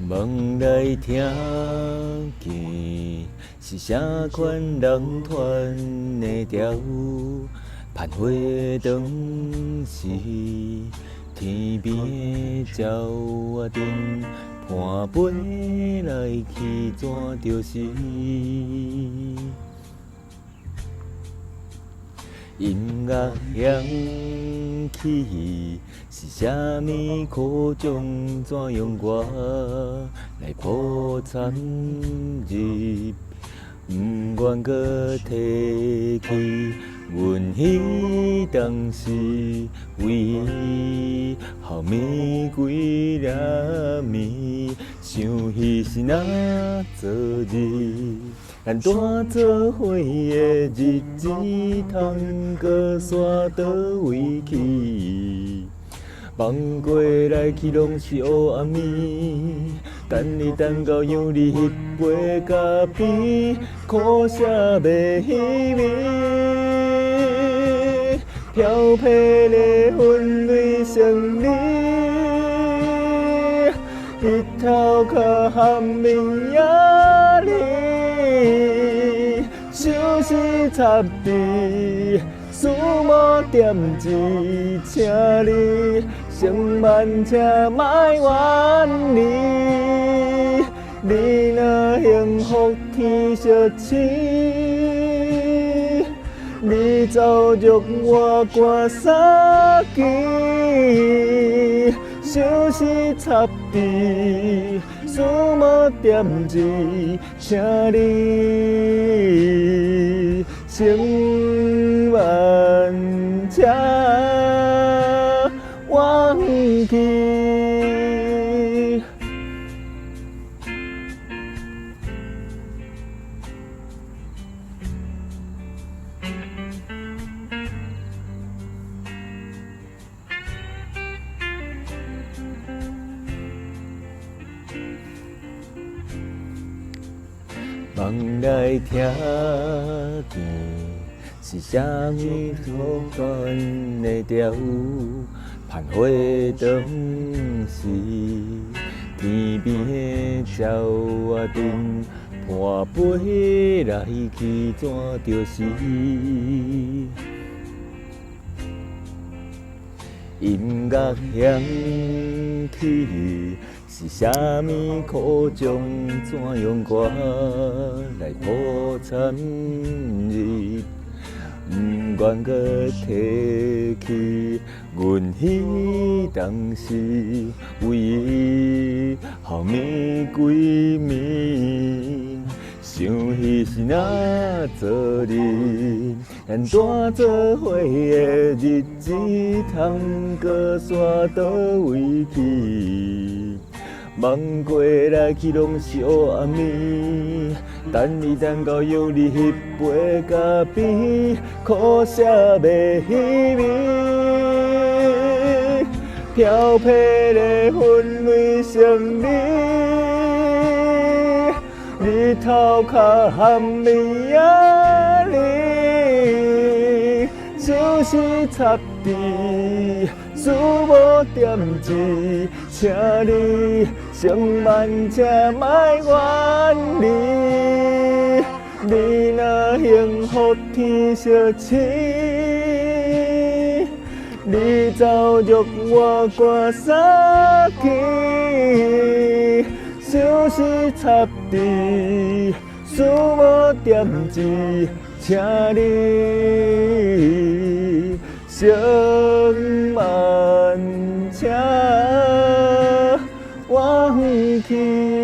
梦来听见是啥款人传的调？盼花灯时，天边的鸟仔阵盘飞来去，怎就是音乐响起？是啥物苦衷？怎用我来抱参入？不愿搁提起，阮迄当时为伊耗眠几粒暝，想彼时若昨日，咱大做伙的日子，通搁煞倒位去？梦过来去拢是黑暗暝，等你等到让你迄杯咖啡，苦涩袂稀微，飘泊的云泪成你，日头较含暝夜里，相思插笔。思慕点字，请你千万请莫怨离。你若幸福天相赐，你走入我肝三季，相思插笔，思慕点字，请你千万请忘记。梦来听见是啥物所传的调？盼花灯时，天边的鸟仔阵盘飞来去，怎就是音乐响起？是啥物苦衷？怎用我来抱参入？不愿搁提起，阮迄当时为伊耗眠几暝，想彼时若昨日，咱大做伙的日子，通搁煞倒位去？梦过来去拢是黑暗暝，等你等到有你迄杯咖啡，苦涩袂稀微，飘泊的云泪成你，日头较含暝夜里，相思插笔，思慕点字，请你千万请莫怨离。你若幸福天相赐，你走入我肝三季，相思插笔，思慕点字，请你千万请忘记。